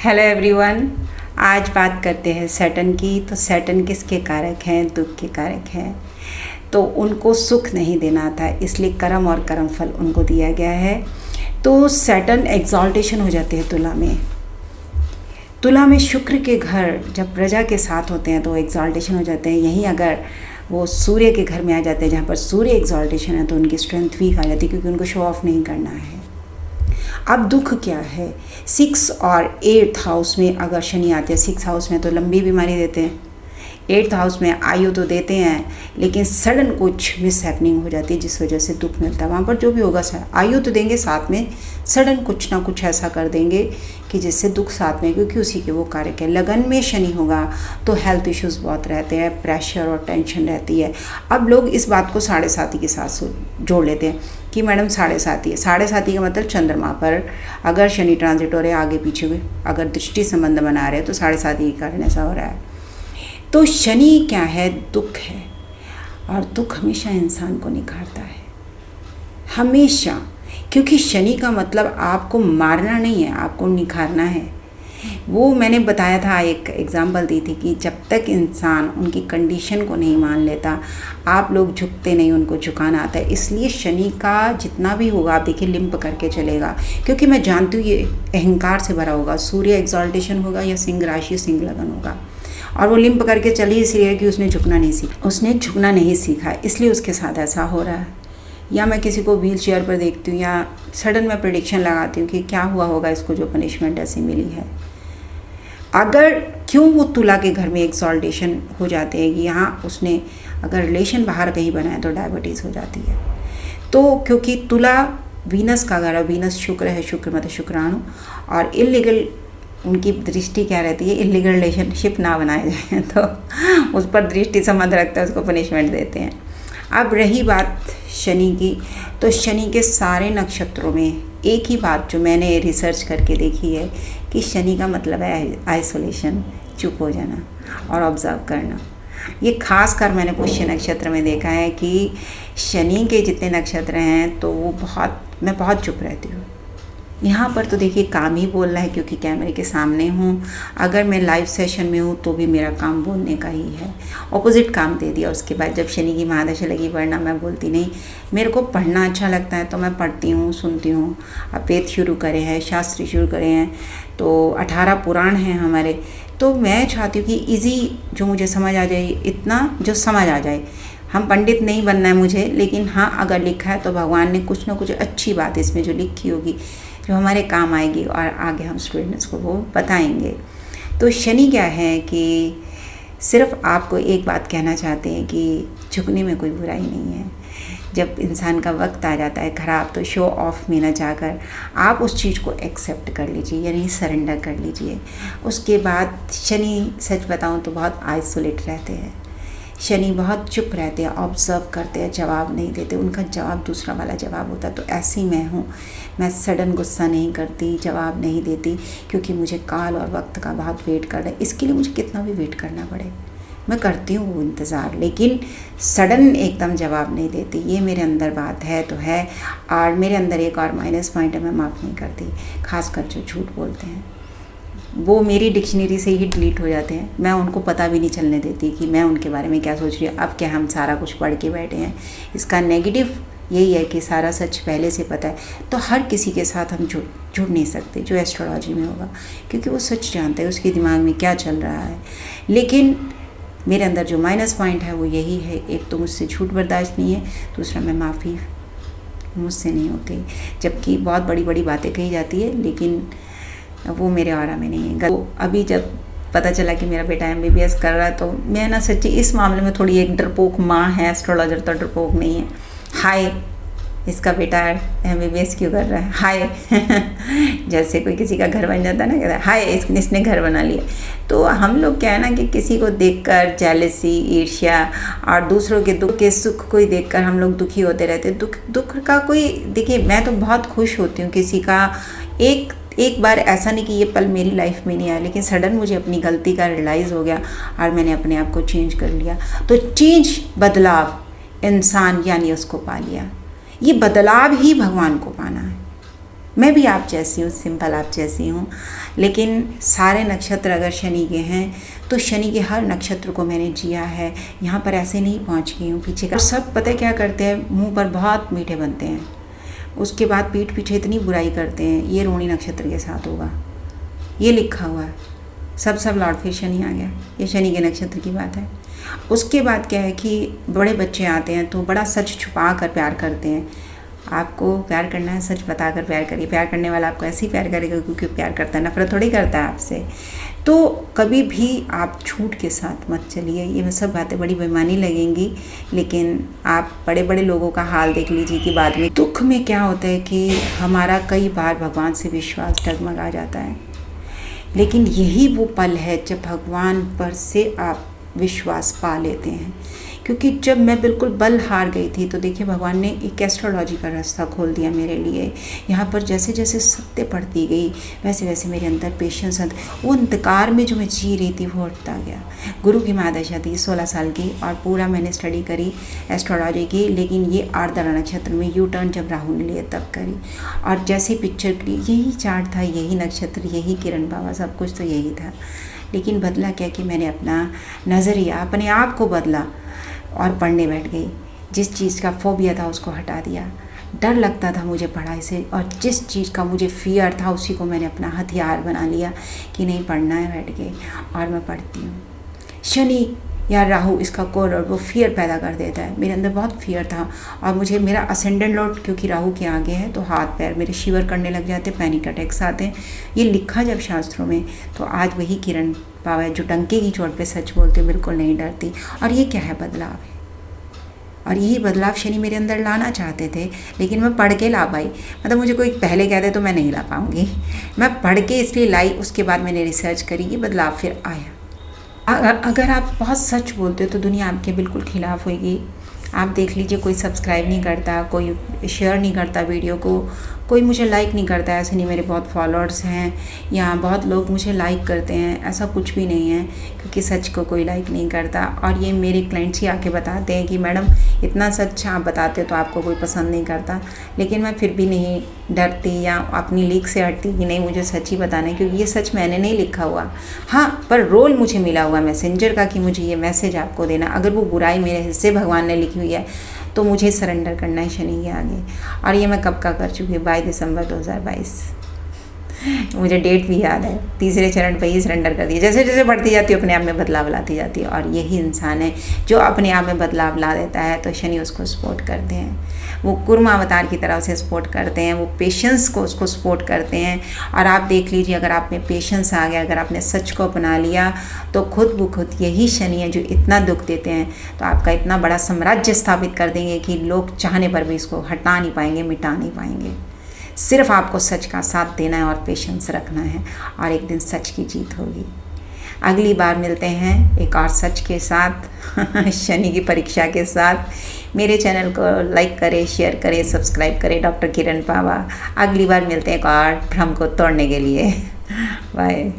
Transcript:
Hello everyone. आज बात करते हैं सैटर्न की। तो सैटर्न किसके कारक हैं? दुख के कारक हैं। तो उनको सुख नहीं देना था, इसलिए कर्म और कर्म फल उनको दिया गया है। तो सैटर्न एग्जॉल्टेशन हो जाते हैं तुला में। तुला में शुक्र के घर जब प्रजा के साथ होते हैं तो एग्जॉल्टेशन हो जाते हैं। यहीं अगर वो सूर्य के घर में आ जाते हैं जहाँ पर सूर्य एग्जॉल्टेशन है तो उनकी स्ट्रेंथ वीक आ जाती है, क्योंकि उनको शो ऑफ नहीं करना है। अब दुख क्या है? 6 और 8th हाउस में अगर शनि आते हैं, 6 हाउस में तो लंबी बीमारी देते हैं, 8th हाउस में आयु तो देते हैं, लेकिन सडन कुछ मिस हैपनिंग हो जाती है जिस वजह से दुख मिलता है। वहाँ पर जो भी होगा आयु तो देंगे, साथ में सडन कुछ ना कुछ ऐसा कर देंगे कि जिससे दुख साथ में, क्योंकि उसी के वो कारक है। लगन में शनि होगा तो हेल्थ इश्यूज़ बहुत रहते हैं, प्रेशर और टेंशन रहती है। अब लोग इस बात को 7.5 के साथ जोड़ लेते हैं कि मैडम 7.5 है। 7.5 का मतलब चंद्रमा पर अगर शनि ट्रांजिट हो रहे आगे पीछे, अगर दृष्टि संबंध बना रहे तो 7.5 के कारण ऐसा हो रहा है। तो शनि क्या है? दुख है। और दुख हमेशा इंसान को निखारता है, हमेशा। क्योंकि शनि का मतलब आपको मारना नहीं है, आपको निखारना है। वो मैंने बताया था, एक एग्जांपल दी थी कि जब तक इंसान उनकी कंडीशन को नहीं मान लेता, आप लोग झुकते नहीं, उनको झुकाना आता है। इसलिए शनि का जितना भी होगा आप देखिए लिंप करके चलेगा, क्योंकि मैं जानती हूँ ये अहंकार से भरा होगा। सूर्य एग्जॉल्टेशन होगा या सिंह राशि, सिंह लगन होगा, और वो लिंप करके चली इसलिए कि उसने झुकना नहीं सीखा, इसलिए उसके साथ ऐसा हो रहा है। या मैं किसी को व्हील चेयर पर देखती हूँ या सडन मैं प्रेडिक्शन लगाती हूँ कि क्या हुआ होगा इसको, जो पनिशमेंट ऐसी मिली है। अगर क्यों वो तुला के घर में एक्सॉल्टेशन हो जाते हैं कि यहाँ उसने अगर रिलेशन बाहर कहीं बनाया तो डायबिटीज़ हो जाती है। तो क्योंकि तुला वीनस का घर है, वीनस शुक्र है, शुक्र मतलब शुक्राणु, और इलीगल उनकी दृष्टि क्या रहती है, इलीगल रिलेशनशिप ना बनाए जाए तो उस पर दृष्टि संबंध रखता है, उसको पनिशमेंट देते हैं। अब रही बात शनि की, तो शनि के सारे नक्षत्रों में एक ही बात जो मैंने रिसर्च करके देखी है कि शनि का मतलब है आइसोलेशन, चुप हो जाना और ऑब्जर्व करना। ये खास कर मैंने पुष्य नक्षत्र में देखा है कि शनि के जितने नक्षत्र हैं तो वो मैं बहुत चुप रहती हूँ। यहाँ पर तो देखिए काम ही बोलना है, क्योंकि कैमरे के सामने हूँ। अगर मैं लाइव सेशन में हूँ तो भी मेरा काम बोलने का ही है। ऑपोजिट काम दे दिया। उसके बाद जब शनि की महादशा लगी पढ़ना, मैं बोलती नहीं। मेरे को पढ़ना अच्छा लगता है तो मैं पढ़ती हूँ, सुनती हूँ। अब वेद शुरू करे हैं, शास्त्र शुरू करे हैं, तो 18 पुराण हैं हमारे। तो मैं चाहती हूँ कि ईजी जो मुझे समझ आ जाए, इतना जो समझ आ जाए। हम पंडित नहीं बनना है मुझे, लेकिन हाँ अगर लिखा है तो भगवान ने कुछ ना कुछ अच्छी बात इसमें जो लिखी होगी जो हमारे काम आएगी और आगे हम स्टूडेंट्स को वो बताएंगे। तो शनि क्या है कि सिर्फ आपको एक बात कहना चाहते हैं कि झुकने में कोई बुराई नहीं है। जब इंसान का वक्त आ जाता है ख़राब, तो शो ऑफ में ना जाकर आप उस चीज़ को एक्सेप्ट कर लीजिए, यानी सरेंडर कर लीजिए। उसके बाद शनि, सच बताऊं तो बहुत आइसोलेट रहते हैं। शनि बहुत चुप रहते हैं, ऑब्जर्व करते हैं, जवाब नहीं देते। उनका जवाब दूसरा वाला जवाब होता है। तो ऐसी मैं हूँ, मैं सडन गुस्सा नहीं करती, जवाब नहीं देती, क्योंकि मुझे काल और वक्त का बहुत वेट करना है। इसके लिए मुझे कितना भी वेट करना पड़े मैं करती हूँ वो इंतज़ार, लेकिन सडन एकदम जवाब नहीं देती। ये मेरे अंदर बात है तो है। और मेरे अंदर एक और माइनस पॉइंट है, मैं माफ़ नहीं करती। खासकर जो झूठ बोलते हैं वो मेरी डिक्शनरी से ही डिलीट हो जाते हैं। मैं उनको पता भी नहीं चलने देती कि मैं उनके बारे में क्या सोच रही हूँ। अब क्या हम सारा कुछ पढ़ के बैठे हैं। इसका नेगेटिव यही है कि सारा सच पहले से पता है, तो हर किसी के साथ हम जुड़ नहीं सकते जो एस्ट्रोलॉजी में होगा, क्योंकि वो सच जानता है उसके दिमाग में क्या चल रहा है। लेकिन मेरे अंदर जो माइनस पॉइंट है वो यही है, एक तो मुझसे झूठ बर्दाश्त नहीं है, दूसरा मैं माफ़ी मुझसे नहीं होती। जबकि बहुत बड़ी बड़ी बातें कही जाती है, लेकिन वो मेरे ऑरा में नहीं है। तो अभी जब पता चला कि मेरा बेटा MBBS कर रहा है तो मैं ना सच्ची इस मामले में थोड़ी एक डरपोक माँ है, एस्ट्रोलॉजर तो डरपोक नहीं है। हाय इसका बेटा MBBS क्यों कर रहा है, हाय जैसे कोई किसी का घर बन जाता है ना, कहता है हाय इसने घर बना लिया। तो हम लोग क्या है ना कि किसी को देखकर जेलसी, ईर्ष्या और दूसरों के दुख के सुख को ही देखकर हम लोग दुखी होते रहते हैं। दुख का कोई, देखिए मैं तो बहुत खुश होती हूँ किसी का एक बार ऐसा नहीं कि ये पल मेरी लाइफ में नहीं आया, लेकिन सडन मुझे अपनी गलती का रियलाइज़ हो गया और मैंने अपने आप को चेंज कर लिया। तो चेंज, बदलाव, इंसान यानी उसको पा लिया। ये बदलाव ही भगवान को पाना है। मैं भी आप जैसी हूँ, सिंपल आप जैसी हूँ, लेकिन सारे नक्षत्र अगर शनि के हैं तो शनि के हर नक्षत्र को मैंने जिया है। यहाँ पर ऐसे नहीं पहुँच गई हूँ पीछे का। सब पता है क्या करते हैं, मुंह पर बहुत मीठे बनते हैं, उसके बाद पीठ पीछे इतनी बुराई करते हैं। ये रोहिणी नक्षत्र के साथ होगा, ये लिखा हुआ है। सब लॉर्ड फिर शनि आ गया, ये शनि के नक्षत्र की बात है। उसके बाद क्या है कि बड़े बच्चे आते हैं तो बड़ा सच छुपा कर प्यार करते हैं। आपको प्यार करना है, सच बताकर प्यार करिए। प्यार करने वाला आपको ऐसे ही प्यार करेगा क्योंकि प्यार करता है, नफरत थोड़ी करता है आपसे। तो कभी भी आप झूठ के साथ मत चलिए। ये सब बातें बड़ी बेईमानी लगेंगी, लेकिन आप बड़े बड़े लोगों का हाल देख लीजिए कि बाद में दुख में क्या होता है कि हमारा कई बार भगवान से विश्वास डगमगा जाता है। लेकिन यही वो पल है जब भगवान पर से आप विश्वास पा लेते हैं। क्योंकि जब मैं बिल्कुल बल हार गई थी तो देखिए भगवान ने एक एस्ट्रोलॉजी का रास्ता खोल दिया मेरे लिए। यहाँ पर जैसे जैसे सत्य पढ़ती गई वैसे वैसे मेरे अंदर पेशेंस, वो अंधकार में जो मैं जी रही थी वो हटता गया। गुरु की महादशा थी 16 साल की और पूरा मैंने स्टडी करी एस्ट्रोलॉजी की, लेकिन ये आर्द्रा नक्षत्र में यू टर्न जब राहु ने लिए तब करी। और जैसे पिक्चर करी यही चार्ट था, यही नक्षत्र, यही किरण बाबा, सब कुछ तो यही था। लेकिन बदला क्या कि मैंने अपना नज़रिया, अपने आप को बदला और पढ़ने बैठ गई। जिस चीज़ का फोबिया था उसको हटा दिया। डर लगता था मुझे पढ़ाई से, और जिस चीज़ का मुझे फियर था उसी को मैंने अपना हथियार बना लिया कि नहीं पढ़ना है, बैठ गई और मैं पढ़ती हूँ। शनि या राहु इसका कोर और वो फियर पैदा कर देता है। मेरे अंदर बहुत फियर था और मुझे मेरा असेंडेंट लॉर्ड क्योंकि राहु के आगे है तो हाथ पैर मेरे शिवर करने लग जाते, पैनिक अटैक्स आते हैं। ये लिखा जब शास्त्रों में, तो आज वही किरण बाबा जो डंके की चोट पे सच बोलते, बिल्कुल नहीं डरती। और ये क्या है, बदलाव है। और यही बदलाव शनि मेरे अंदर लाना चाहते थे, लेकिन मैं पढ़ के ला पाई। मतलब मुझे कोई पहले कह दे तो मैं नहीं ला पाऊँगी, मैं पढ़ के इसलिए लाई। उसके बाद मैंने रिसर्च करी, ये बदलाव फिर आया। अगर आप बहुत सच बोलते हो तो दुनिया आपके बिल्कुल खिलाफ होगी। आप देख लीजिए, कोई सब्सक्राइब नहीं करता, कोई शेयर नहीं करता वीडियो को, कोई मुझे लाइक नहीं करता। ऐसे नहीं मेरे बहुत फॉलोअर्स हैं या बहुत लोग मुझे लाइक करते हैं, ऐसा कुछ भी नहीं है, क्योंकि सच को कोई लाइक नहीं करता। और ये मेरे क्लाइंट्स ही आके बताते हैं कि मैडम इतना सच आप बताते हो तो आपको कोई पसंद नहीं करता। लेकिन मैं फिर भी नहीं डरती या अपनी लीक से हटती कि नहीं मुझे सच ही बताना है, क्योंकि ये सच मैंने नहीं लिखा हुआ। हाँ, पर रोल मुझे मिला हुआ मैसेंजर का कि मुझे ये मैसेज आपको देना। अगर वो बुराई मेरे हिस्से भगवान ने लिखी हुई है तो मुझे सरेंडर करना है शनि के आगे। और ये मैं कब का कर चुकी हूँ, 22 दिसंबर 2022। मुझे डेट भी याद है, तीसरे चरण पे ही सरेंडर कर दिया। जैसे जैसे बढ़ती जाती है अपने आप में बदलाव लाती जाती है। और यही इंसान है जो अपने आप में बदलाव ला देता है, तो शनि उसको सपोर्ट करते हैं। वो कुर्मा अवतार की तरह से सपोर्ट करते हैं, वो पेशेंस को उसको सपोर्ट करते हैं। और आप देख लीजिए, अगर आप में पेशेंस आ गया, अगर आपने सच को अपना लिया, तो खुद ब खुद यही शनि है जो इतना दुख देते हैं, तो आपका इतना बड़ा साम्राज्य स्थापित कर देंगे कि लोग चाहने पर भी इसको हटा नहीं पाएंगे, मिटा नहीं पाएंगे। सिर्फ आपको सच का साथ देना है और पेशेंस रखना है, और एक दिन सच की जीत होगी। अगली बार मिलते हैं एक और सच के साथ, शनि की परीक्षा के साथ। मेरे चैनल को लाइक करें, शेयर करें, सब्सक्राइब करें, डॉक्टर किरण बाबा। अगली बार मिलते हैं एक और भ्रम को तोड़ने के लिए। बाय।